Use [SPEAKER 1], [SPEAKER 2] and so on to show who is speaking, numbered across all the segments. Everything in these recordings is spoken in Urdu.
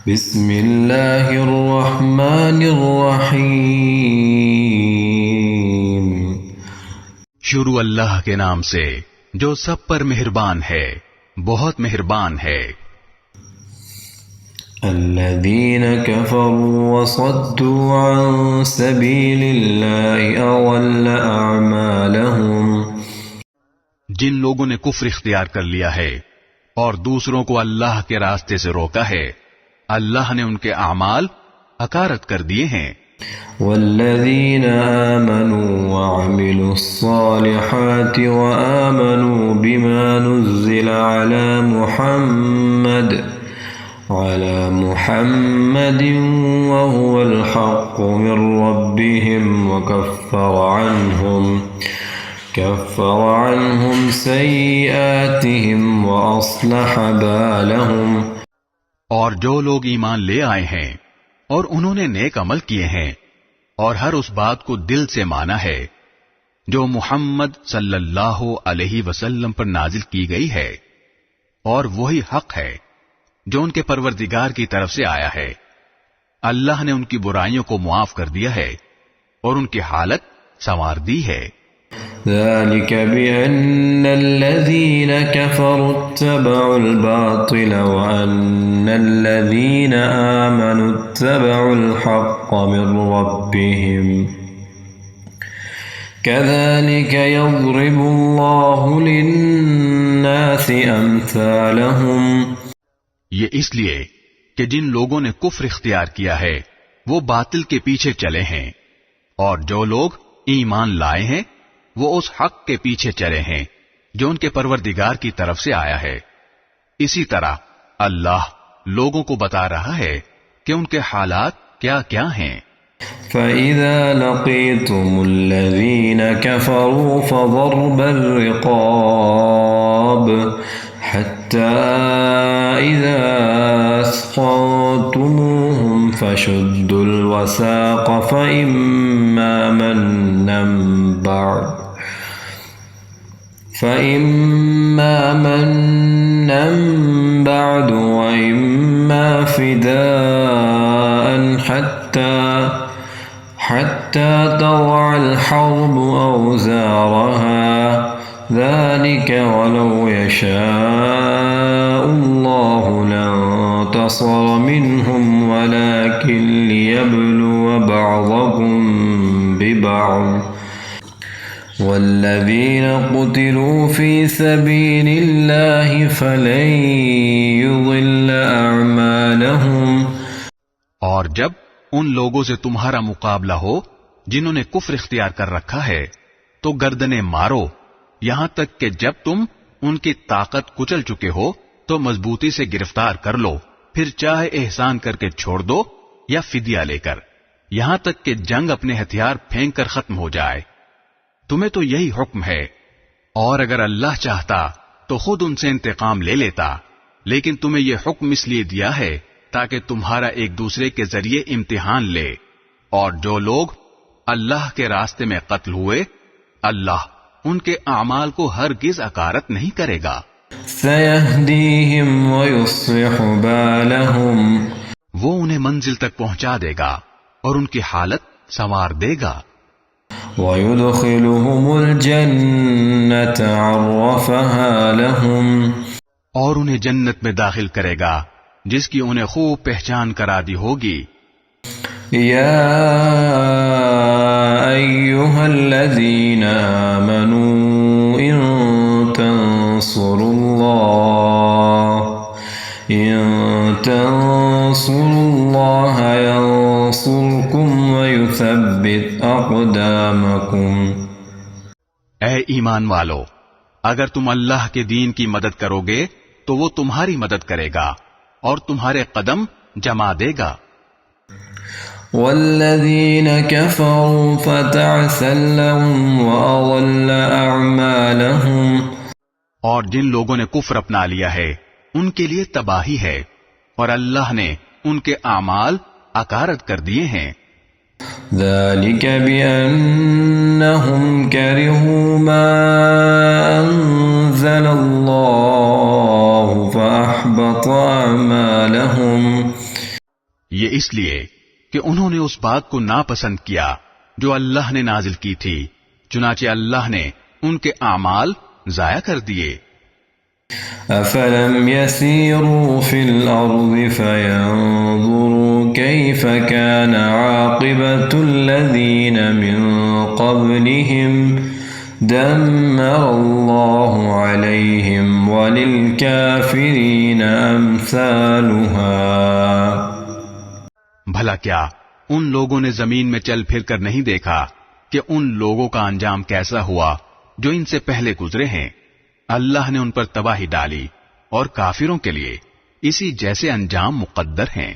[SPEAKER 1] بسم اللہ الرحمن الرحیم۔
[SPEAKER 2] شروع اللہ کے نام سے جو سب پر مہربان ہے، بہت مہربان ہے۔
[SPEAKER 1] الذین کفروا وصدوا عن سبیل اللہ اضل اعمالہم۔
[SPEAKER 2] جن لوگوں نے کفر اختیار کر لیا ہے اور دوسروں کو اللہ کے راستے سے روکا ہے، اللہ نے ان کے اعمال حقارت کر دیے ہیں۔
[SPEAKER 1] والذین آمنوا وعملوا الصالحات وآمنوا بما نزل على محمد وهو الحق من ربهم كفر عنهم سيئاتهم وأصلح بالهم۔
[SPEAKER 2] اور جو لوگ ایمان لے آئے ہیں اور انہوں نے نیک عمل کیے ہیں اور ہر اس بات کو دل سے مانا ہے جو محمد صلی اللہ علیہ وسلم پر نازل کی گئی ہے، اور وہی حق ہے جو ان کے پروردگار کی طرف سے آیا ہے، اللہ نے ان کی برائیوں کو معاف کر دیا ہے اور ان کی حالت سنوار دی ہے۔
[SPEAKER 1] ذلك بأن الذين كفروا اتبعوا الباطل وأن الذين آمنوا اتبعوا الحق من ربهم كذلك يضرب الله للناس أمثالهم۔
[SPEAKER 2] یہ اس لیے کہ جن لوگوں نے کفر اختیار کیا ہے وہ باطل کے پیچھے چلے ہیں، اور جو لوگ ایمان لائے ہیں وہ اس حق کے پیچھے چلے ہیں جو ان کے پروردگار کی طرف سے آیا ہے۔ اسی طرح اللہ لوگوں کو بتا رہا ہے کہ ان کے حالات کیا کیا ہیں۔
[SPEAKER 1] فَإِذَا لَقِيتُمُ الَّذِينَ كَفَرُوا فَضَرْبَ الرِّقَابِ حَتَّى إِذَا أَثْخَنتُمُوهُمْ فَشُدُّوا الْوَثَاقَ فَإِمَّا مَنًّا بَعْدُ وَإِمَّا فِدَاءً حَتَّى تَضَعَ الْحَرْبُ أَوْزَارَهَا ذَلِكَ وَلَوْ يَشَاءُ اللَّهُ لَانتَصَرَ مِنْهُمْ وَلَكِنْ لِيَبْلُوَ بَعْضَكُمْ بِبَعْضٍ والذین قتلوا فی سبیل اللہ فلن یضل اعمالہم۔
[SPEAKER 2] اور جب ان لوگوں سے تمہارا مقابلہ ہو جنہوں نے کفر اختیار کر رکھا ہے تو گردنیں مارو، یہاں تک کہ جب تم ان کی طاقت کچل چکے ہو تو مضبوطی سے گرفتار کر لو، پھر چاہے احسان کر کے چھوڑ دو یا فدیہ لے کر، یہاں تک کہ جنگ اپنے ہتھیار پھینک کر ختم ہو جائے۔ تمہیں تو یہی حکم ہے، اور اگر اللہ چاہتا تو خود ان سے انتقام لے لیتا، لیکن تمہیں یہ حکم اس لیے دیا ہے تاکہ تمہارا ایک دوسرے کے ذریعے امتحان لے، اور جو لوگ اللہ کے راستے میں قتل ہوئے اللہ ان کے اعمال کو ہرگز عکارت نہیں کرے گا۔
[SPEAKER 1] سَيَهْدِيهِمْ وَيُصْلِحُ بَالَهُمْ۔
[SPEAKER 2] وہ انہیں منزل تک پہنچا دے گا اور ان کی حالت سنوار دے گا۔
[SPEAKER 1] وَيُدْخِلُهُمُ الْجَنَّةَ عَرَّفَهَا لَهُمْ۔
[SPEAKER 2] اور انہیں جنت میں داخل کرے گا جس کی انہیں خوب پہچان کرا دی ہوگی۔
[SPEAKER 1] یا ایھا الذین آمنوا ان تنصروا اللہ ینصرکم ویثبت اقدامکم۔
[SPEAKER 2] اے ایمان والو، اگر تم اللہ کے دین کی مدد کرو گے تو وہ تمہاری مدد کرے گا اور تمہارے قدم جما دے گا۔
[SPEAKER 1] والذین کفروا فتعسا لهم وأضل اعمالهم۔
[SPEAKER 2] اور جن لوگوں نے کفر اپنا لیا ہے ان کے لیے تباہی ہے، اور اللہ نے ان کے اعمال عکارت کر دیے ہیں۔
[SPEAKER 1] ذلك بأنهم كرهوا ما أنزل الله فأحبط أعمالهم۔
[SPEAKER 2] یہ اس لیے کہ انہوں نے اس بات کو ناپسند کیا جو اللہ نے نازل کی تھی، چنانچہ اللہ نے ان کے اعمال ضائع کر دیے۔
[SPEAKER 1] أفلم يسيروا في الأرض فينظروا كيف كان عاقبة الذين من قبلهم دمر الله عليهم وللكافرين أمثالها۔
[SPEAKER 2] بھلا کیا ان لوگوں نے زمین میں چل پھر کر نہیں دیکھا کہ ان لوگوں کا انجام کیسا ہوا جو ان سے پہلے گزرے ہیں؟ اللہ نے ان پر تباہی ڈالی اور کافروں کے لیے اسی جیسے انجام مقدر ہیں۔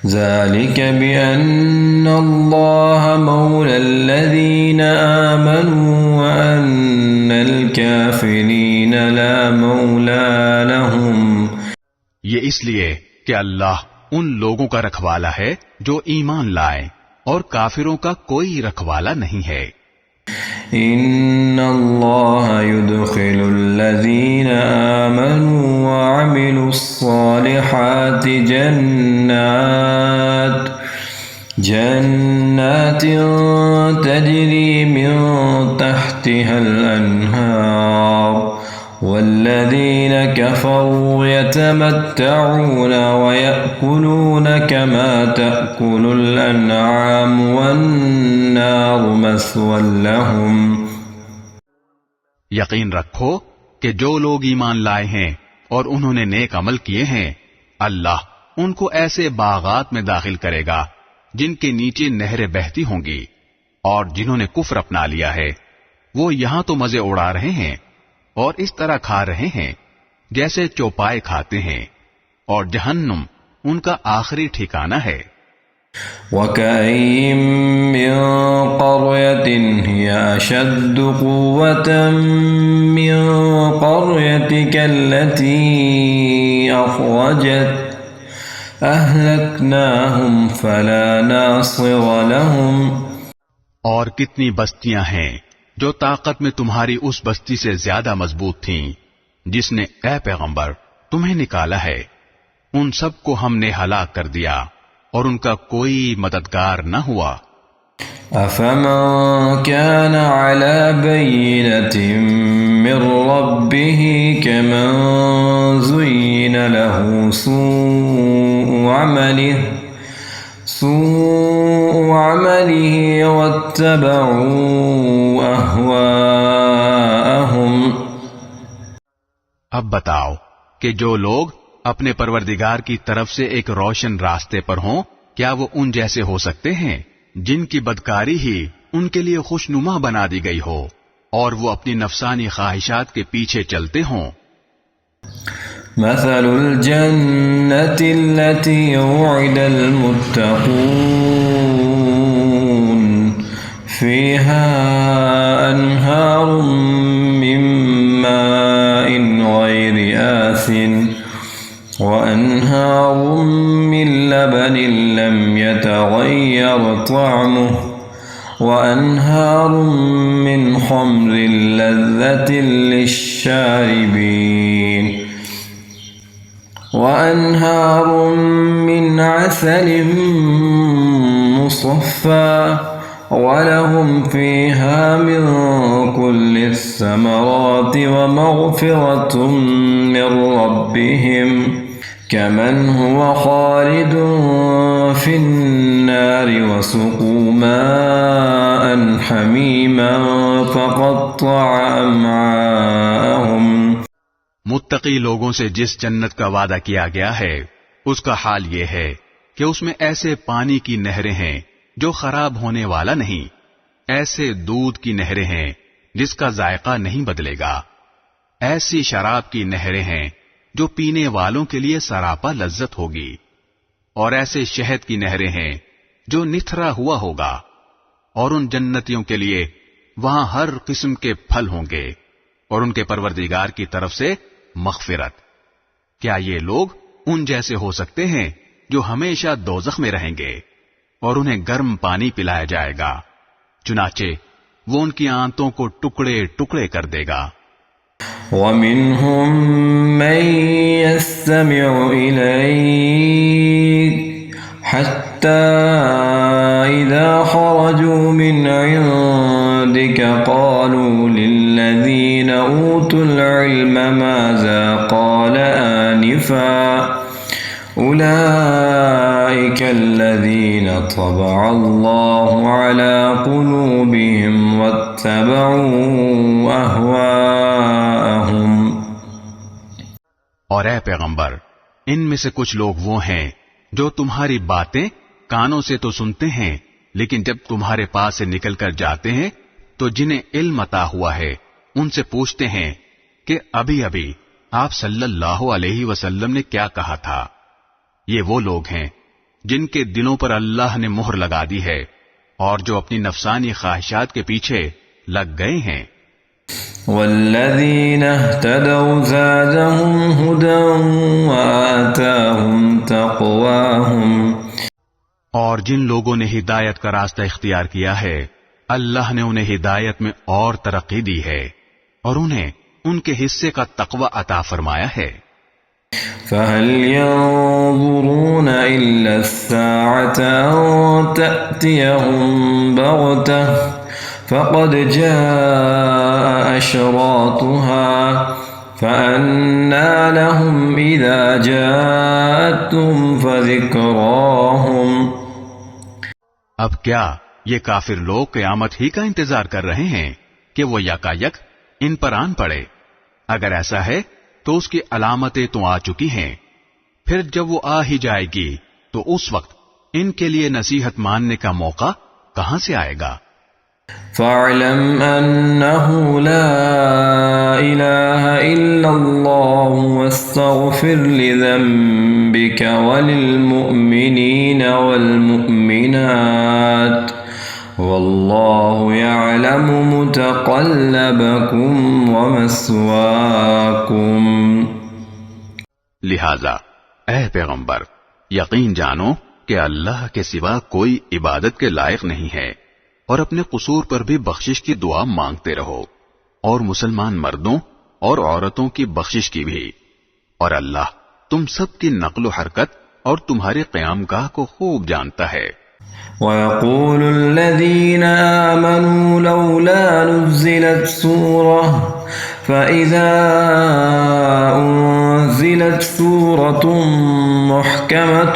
[SPEAKER 1] ذلك بأن الله مولى الذين آمنوا وأن الكافرين لا مولى لهم۔
[SPEAKER 2] یہ اس لیے کہ اللہ ان لوگوں کا رکھوالا ہے جو ایمان لائے اور کافروں کا کوئی رکھوالا نہیں ہے۔
[SPEAKER 1] إن الله يدخل الذين آمنوا وعملوا الصالحات جنات تجري من تحتها الأنهار والذين كفروا يتمتعون ويأكلون كما تأكل الأنعام والنار مثوى لهم۔
[SPEAKER 2] یقین رکھو کہ جو لوگ ایمان لائے ہیں اور انہوں نے نیک عمل کیے ہیں، اللہ ان کو ایسے باغات میں داخل کرے گا جن کے نیچے نہریں بہتی ہوں گی، اور جنہوں نے کفر اپنا لیا ہے وہ یہاں تو مزے اڑا رہے ہیں اور اس طرح کھا رہے ہیں جیسے چوپائے کھاتے ہیں، اور جہنم ان کا آخری ٹھکانہ ہے۔
[SPEAKER 1] وَكَأَيِّن مِّن قَرْيَةٍ هِيَ أَشَدُّ قُوَّةً مِّن قَرْيَتِكَ الَّتِي أَخْرَجَتْكَ أَهْلَكْنَاهُمْ فَلَا نَاصِرَ لَهُمْ۔
[SPEAKER 2] اور کتنی بستیاں ہیں جو طاقت میں تمہاری اس بستی سے زیادہ مضبوط تھیں جس نے اے پیغمبر تمہیں نکالا ہے، ان سب کو ہم نے ہلاک کر دیا اور ان کا کوئی مددگار نہ ہوا۔
[SPEAKER 1] أَفَمَن كَانَ عَلَى بَيِّنَةٍ مِّن رَّبِّهِ كَمَن زُيِّنَ لَهُ سُوءُ عَمَلِهِ وَاتَّبَعُوا أَهْوَاءَهُمْ۔
[SPEAKER 2] اب بتاؤ کہ جو لوگ اپنے پروردگار کی طرف سے ایک روشن راستے پر ہوں، کیا وہ ان جیسے ہو سکتے ہیں جن کی بدکاری ہی ان کے لیے خوشنما بنا دی گئی ہو اور وہ اپنی نفسانی خواہشات کے پیچھے چلتے ہوں؟
[SPEAKER 1] مثل الجنة التي وعد المتقون فيها أنهار من ماء غير آسن وأنهار من لبن لم يتغير طعمه وأنهار من خمر لذة للشاربين وأنهار من عسل مصفى ولهم فيها من كل الثمرات ومغفرة من ربهم كمن هو خالد في النار وسقوا ماء حميما فقطع أمعاءهم۔
[SPEAKER 2] متقی لوگوں سے جس جنت کا وعدہ کیا گیا ہے اس کا حال یہ ہے کہ اس میں ایسے پانی کی نہریں ہیں جو خراب ہونے والا نہیں، ایسے دودھ کی نہریں ہیں جس کا ذائقہ نہیں بدلے گا، ایسی شراب کی نہریں ہیں جو پینے والوں کے لیے سراپا لذت ہوگی، اور ایسے شہد کی نہریں ہیں جو نتھرا ہوا ہوگا، اور ان جنتیوں کے لیے وہاں ہر قسم کے پھل ہوں گے اور ان کے پروردگار کی طرف سے مغفرت۔ کیا یہ لوگ ان جیسے ہو سکتے ہیں جو ہمیشہ دوزخ میں رہیں گے اور انہیں گرم پانی پلایا جائے گا، چنانچہ وہ ان کی آنتوں کو ٹکڑے ٹکڑے کر دے گا۔
[SPEAKER 1] وَمِنْهُمْ مَنْ يَسْتَمِعُ إِلَيْكَ حتى إذا خرجوا من عندك قالوا للذين أوتوا العلم ماذا قال آنفا أولئك الذين طبع الله على قلوبهم واتبعوا أهواءهم۔
[SPEAKER 2] اور اے پیغمبر، ان میں سے کچھ لوگ وہ ہیں جو تمہاری باتیں کانوں سے تو سنتے ہیں، لیکن جب تمہارے پاس سے نکل کر جاتے ہیں تو جنہیں علم عطا ہوا ہے ان سے پوچھتے ہیں کہ ابھی ابھی آپ صلی اللہ علیہ وسلم نے کیا کہا تھا۔ یہ وہ لوگ ہیں جن کے دلوں پر اللہ نے مہر لگا دی ہے اور جو اپنی نفسانی خواہشات کے پیچھے لگ گئے ہیں۔
[SPEAKER 1] والذین اہتدوا زادهم هدى وآتاهم تقواهم۔
[SPEAKER 2] اور جن لوگوں نے ہدایت کا راستہ اختیار کیا ہے اللہ نے انہیں ہدایت میں اور ترقی دی ہے اور انہیں ان کے حصے کا تقوی عطا فرمایا ہے۔
[SPEAKER 1] فهل ينظرون إلا الساعة أن تأتيهم بغتة فقد جاء أشراطها فأنى لهم إذا جاءتهم فذكراهم۔
[SPEAKER 2] اب کیا یہ کافر لوگ قیامت ہی کا انتظار کر رہے ہیں کہ وہ یکایک ان پر آن پڑے؟ اگر ایسا ہے تو اس کی علامتیں تو آ چکی ہیں، پھر جب وہ آ ہی جائے گی تو اس وقت ان کے لیے نصیحت ماننے کا موقع کہاں سے آئے گا؟
[SPEAKER 1] فاعلم أنه لا إله إلا الله واستغفر لذنبك وللمؤمنين والمؤمنات والله يعلم متقلبكم ومثواكم۔
[SPEAKER 2] لہذا اے پیغمبر، یقین جانو کہ اللہ کے سوا کوئی عبادت کے لائق نہیں ہے، اور اپنے قصور پر بھی بخشش کی دعا مانگتے رہو، اور مسلمان مردوں اور عورتوں کی بخشش کی بھی، اور اللہ تم سب کی نقل و حرکت اور تمہارے قیام گاہ کو خوب جانتا ہے۔
[SPEAKER 1] وَيَقُولُ الَّذِينَ آمَنُوا لَوْلَا نُزِّلَتْ سُورَةٌ فَإِذَا أُنزِلَتْ سُورَةٌ مُحْكَمَةٌ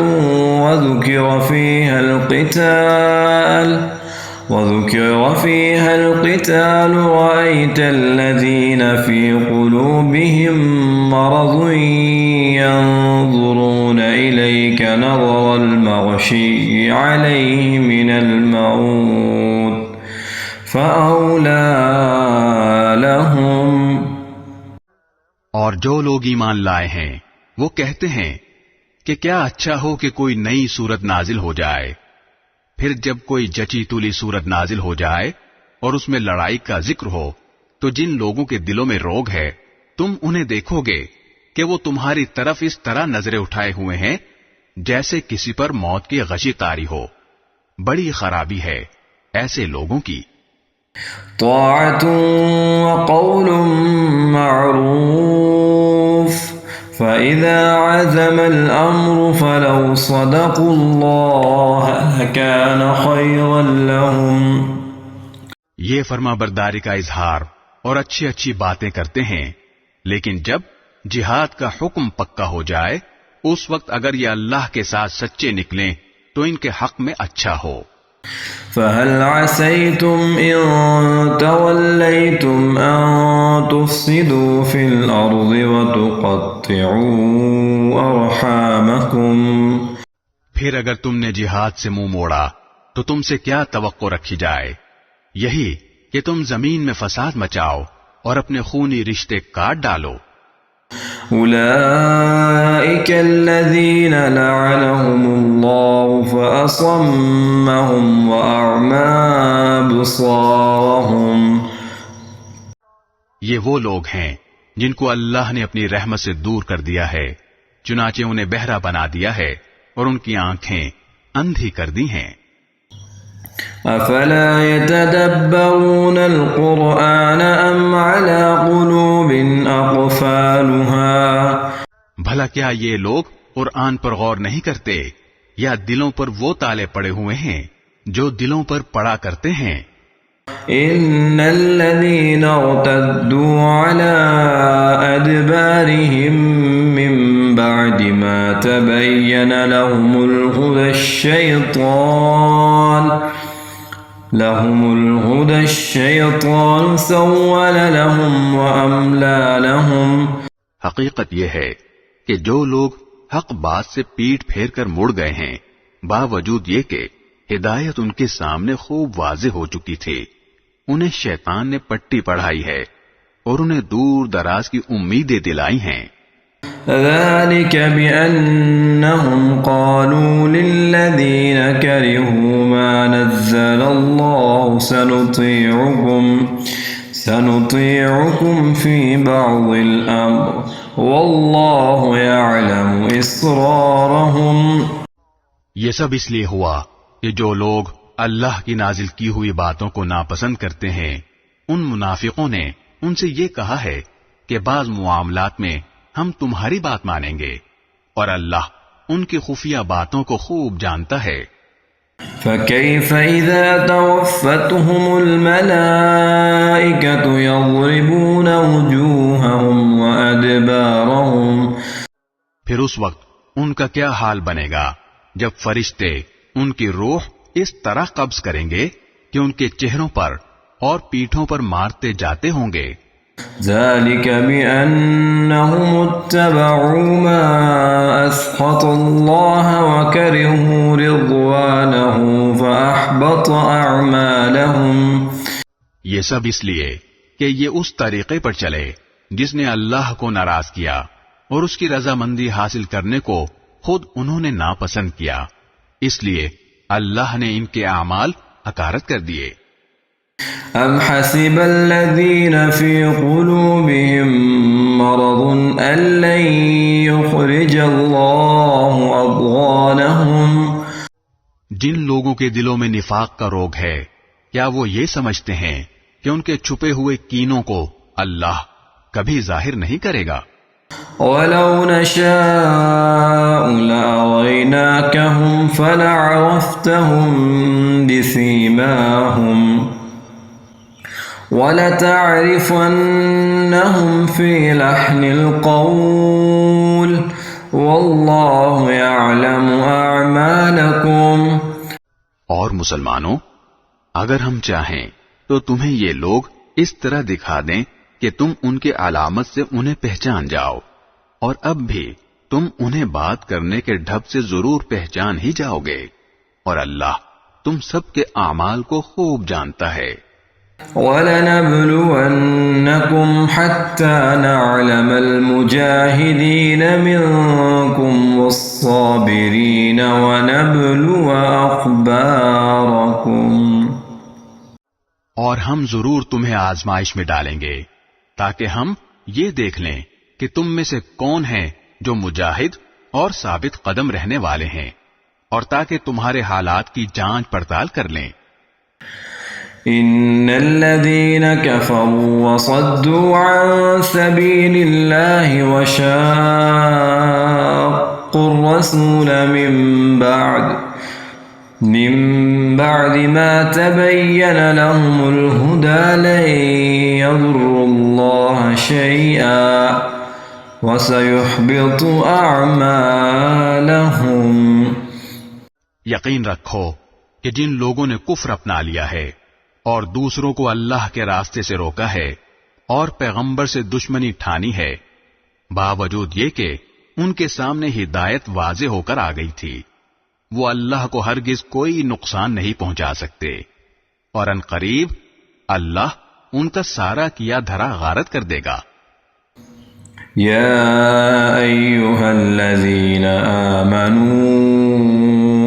[SPEAKER 1] وذكر فيها القتال رأيت الذين في قلوبهم مرض ينظرون إليك نظر المغشي عليه من الموت فأولى لهم۔
[SPEAKER 2] اور جو لوگ ایمان لائے ہیں وہ کہتے ہیں کہ کیا اچھا ہو کہ کوئی نئی سورت نازل ہو جائے، پھر جب کوئی جچی تلی سورت نازل ہو جائے اور اس میں لڑائی کا ذکر ہو تو جن لوگوں کے دلوں میں روگ ہے تم انہیں دیکھو گے کہ وہ تمہاری طرف اس طرح نظریں اٹھائے ہوئے ہیں جیسے کسی پر موت کی غشی طاری ہو۔ بڑی خرابی ہے ایسے لوگوں کی۔
[SPEAKER 1] طاعة وقول معروف فإذا عزم الأمر فلو صدقوا الله لكان خيرا لهم۔
[SPEAKER 2] یہ فرما برداری کا اظہار اور اچھی اچھی باتیں کرتے ہیں، لیکن جب جہاد کا حکم پکا ہو جائے اس وقت اگر یہ اللہ کے ساتھ سچے نکلیں تو ان کے حق میں اچھا ہو۔
[SPEAKER 1] فهل عسيتم إن توليتم أن تفسدوا في الأرض وتقطعوا أرحامكم۔
[SPEAKER 2] پھر اگر تم نے جہاد سے منہ موڑا تو تم سے کیا توقع رکھی جائے؟ یہی کہ تم زمین میں فساد مچاؤ اور اپنے خونی رشتے کاٹ ڈالو۔
[SPEAKER 1] أولئك الذين لعنهم الله فأصمهم وأعمى أبصارهم۔
[SPEAKER 2] یہ وہ لوگ ہیں جن کو اللہ نے اپنی رحمت سے دور کر دیا ہے، چنانچہ انہیں بہرا بنا دیا ہے اور ان کی آنکھیں اندھی کر دی ہیں۔
[SPEAKER 1] أفلا يتدبرون القرآن أم على قلوب أقفالها۔
[SPEAKER 2] بھلا کیا یہ لوگ قرآن پر غور نہیں کرتے یا دلوں پر وہ تالے پڑے ہوئے ہیں جو دلوں پر پڑا کرتے ہیں؟
[SPEAKER 1] ان الذين ارتدوا على ادبارهم من بعد ما تبين لهم الهدى الشيطان سول لهم واملى لهم.
[SPEAKER 2] حقیقت یہ ہے کہ جو لوگ حق بات سے پیٹ پھیر کر مڑ گئے ہیں، باوجود یہ کہ ہدایت ان کے سامنے خوب واضح ہو چکی تھی، انہیں شیطان نے پٹی پڑھائی ہے اور انہیں دور دراز کی امیدیں دلائی ہیں.
[SPEAKER 1] ذلك بأنهم قالوا للذين كرهوا ما نزل الله سنطيعكم في بعض الأمر والله يعلم إسرارهم.
[SPEAKER 2] یہ سب اس لیے ہوا کہ جو لوگ اللہ کی نازل کی ہوئی باتوں کو ناپسند کرتے ہیں، ان منافقوں نے ان سے یہ کہا ہے کہ بعض معاملات میں ہم تمہاری بات مانیں گے، اور اللہ ان کی خفیہ باتوں کو خوب جانتا ہے.
[SPEAKER 1] فكيف إذا توفتهم الملائكة يضربون وجوههم وأدبارهم.
[SPEAKER 2] پھر اس وقت ان کا کیا حال بنے گا جب فرشتے ان کی روح اس طرح قبض کریں گے کہ ان کے چہروں پر اور پیٹھوں پر مارتے جاتے ہوں گے.
[SPEAKER 1] ذلك بأنهم اتبعوا ما أسخط الله وكرهوا رضوانه فأحبط أعمالهم.
[SPEAKER 2] یہ سب اس لیے کہ یہ اس طریقے پر چلے جس نے اللہ کو ناراض کیا اور اس کی رضامندی حاصل کرنے کو خود انہوں نے ناپسند کیا، اس لیے اللہ نے ان کے اعمال حقارت کر دیے.
[SPEAKER 1] ام حسب الذين في قلوبهم مرض ان لن يخرج الله اضغانهم.
[SPEAKER 2] جن لوگوں کے دلوں میں نفاق کا روگ ہے، کیا وہ یہ سمجھتے ہیں کہ ان کے چھپے ہوئے کینوں کو اللہ کبھی ظاہر نہیں کرے گا؟
[SPEAKER 1] وَلَوْ نَشَاءُ لَأَرَيْنَاكَهُمْ فَلَعَرَفْتَهُمْ بِسِيمَاهُمْ وَلَتَعْرِفَنَّهُمْ فِي لَحْنِ الْقَوْلِ وَاللَّهُ يَعْلَمُ أَعْمَالَكُمْ.
[SPEAKER 2] اور مسلمانوں، اگر ہم چاہیں تو تمہیں یہ لوگ اس طرح دکھا دیں کہ تم ان کے علامت سے انہیں پہچان جاؤ، اور اب بھی تم انہیں بات کرنے کے ڈھب سے ضرور پہچان ہی جاؤ گے، اور اللہ تم سب کے اعمال کو خوب جانتا ہے.
[SPEAKER 1] وَلَنَبْلُوَنَّكُمْ حَتَّى نَعْلَمَ الْمُجَاهِدِينَ مِنكُمْ وَالصَّابِرِينَ وَنَبْلُوَ أَخْبَارَكُمْ.
[SPEAKER 2] اور ہم ضرور تمہیں آزمائش میں ڈالیں گے تاکہ ہم یہ دیکھ لیں کہ تم میں سے کون ہیں جو مجاہد اور ثابت قدم رہنے والے ہیں، اور تاکہ تمہارے حالات کی جانچ پڑتال کر لیں.
[SPEAKER 1] ان الذين كفروا وصدوا عن سبيل الله وشاقوا الرسول من بعد ما تبين لهم الهدى لن يضروا الله شيئا وسيحبط أعمالهم.
[SPEAKER 2] یقین رکھو کہ جن لوگوں نے کفر اپنا لیا ہے اور دوسروں کو اللہ کے راستے سے روکا ہے اور پیغمبر سے دشمنی ٹھانی ہے، باوجود یہ کہ ان کے سامنے ہدایت واضح ہو کر آ گئی تھی، وہ اللہ کو ہرگز کوئی نقصان نہیں پہنچا سکتے، اور ان قریب اللہ ان کا سارا کیا دھرا غارت کر دے گا.
[SPEAKER 1] یا ایھا الذین آمنوا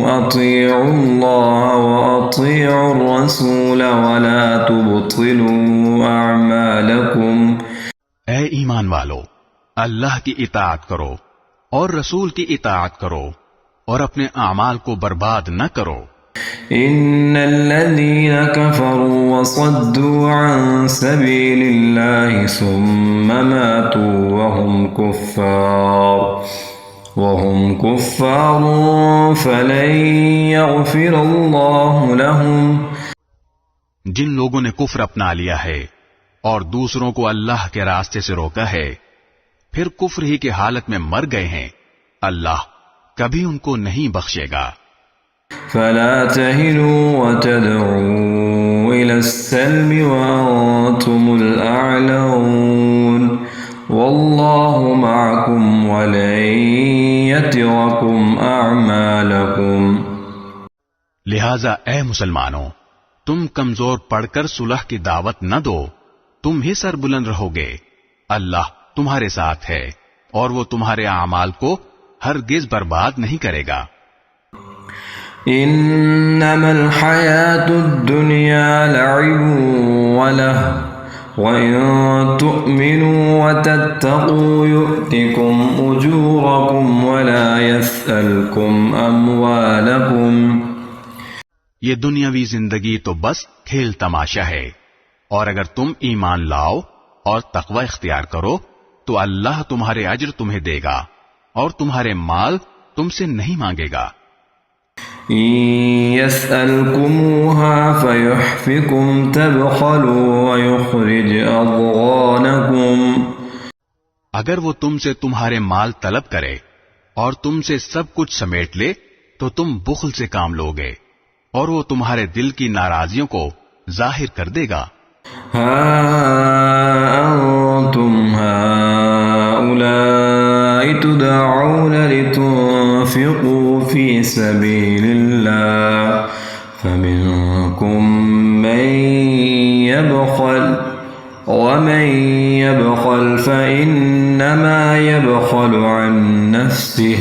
[SPEAKER 1] اطیعوا اللہ واطیعوا الرسول ولا تبطلوا اعمالکم.
[SPEAKER 2] اے ایمان والو، اللہ کی اطاعت کرو اور رسول کی اطاعت کرو اور اپنے اعمال کو برباد نہ کرو.
[SPEAKER 1] ان الذين كفروا وصدوا عن سبيل الله ثم ماتوا وهم كفار وهم كفار فلن يغفر الله لهم
[SPEAKER 2] جن لوگوں نے کفر اپنا لیا ہے اور دوسروں کو اللہ کے راستے سے روکا ہے پھر کفر ہی کی حالت میں مر گئے ہیں اللہ کبھی ان کو نہیں بخشے گا
[SPEAKER 1] فلا تهنوا وتدعوا إلى السلم وأنتم الأعلون والله معكم ولن يتركم أعمالكم
[SPEAKER 2] لہذا اے مسلمانوں تم کمزور پڑھ کر صلح کی دعوت نہ دو تم ہی سر بلند رہو گے اللہ تمہارے ساتھ ہے اور وہ تمہارے اعمال کو ہرگز برباد نہیں کرے گا
[SPEAKER 1] انما الحیاة الدنیا لعب ولهو وإن تؤمنوا وتتقوا يؤتكم أجوركم ولا يسألكم أموالكم
[SPEAKER 2] یہ دنیاوی زندگی تو بس کھیل تماشا ہے اور اگر تم ایمان لاؤ اور تقوی اختیار کرو تو اللہ تمہارے اجر تمہیں دے گا اور تمہارے مال تم سے نہیں مانگے گا
[SPEAKER 1] يسألكموها فيحفكم تبخلوا ويخرج أضغانكم
[SPEAKER 2] اگر وہ تم سے تمہارے مال طلب کرے اور تم سے سب کچھ سمیٹ لے تو تم بخل سے کام لوگے اور وہ تمہارے دل کی ناراضیوں کو ظاہر کر دے گا
[SPEAKER 1] ها أنتم هؤلاء تدعون لتنفقوا في سبيل الله فمنكم من يبخل ومن يبخل فإنما يبخل عن نفسه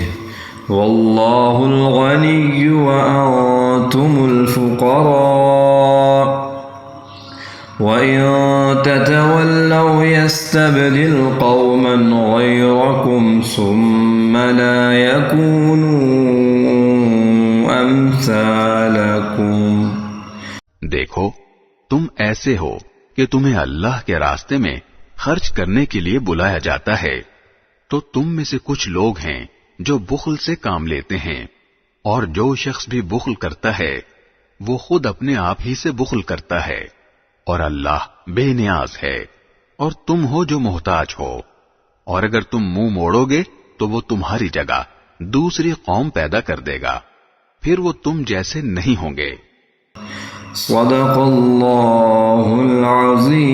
[SPEAKER 1] والله الغني وأنتم الفقراء وإن تتولوا يستبدل قوما غيركم ثم لا يكونوا أمثالكم
[SPEAKER 2] دیکھو تم ایسے ہو کہ تمہیں اللہ کے راستے میں خرچ کرنے کے لیے بلایا جاتا ہے تو تم میں سے کچھ لوگ ہیں جو بخل سے کام لیتے ہیں اور جو شخص بھی بخل کرتا ہے وہ خود اپنے آپ ہی سے بخل کرتا ہے اور اللہ بے نیاز ہے اور تم ہو جو محتاج ہو اور اگر تم منہ موڑو گے تو وہ تمہاری جگہ دوسری قوم پیدا کر دے گا پھر وہ تم جیسے نہیں ہوں گے
[SPEAKER 1] صدق اللہ العظیم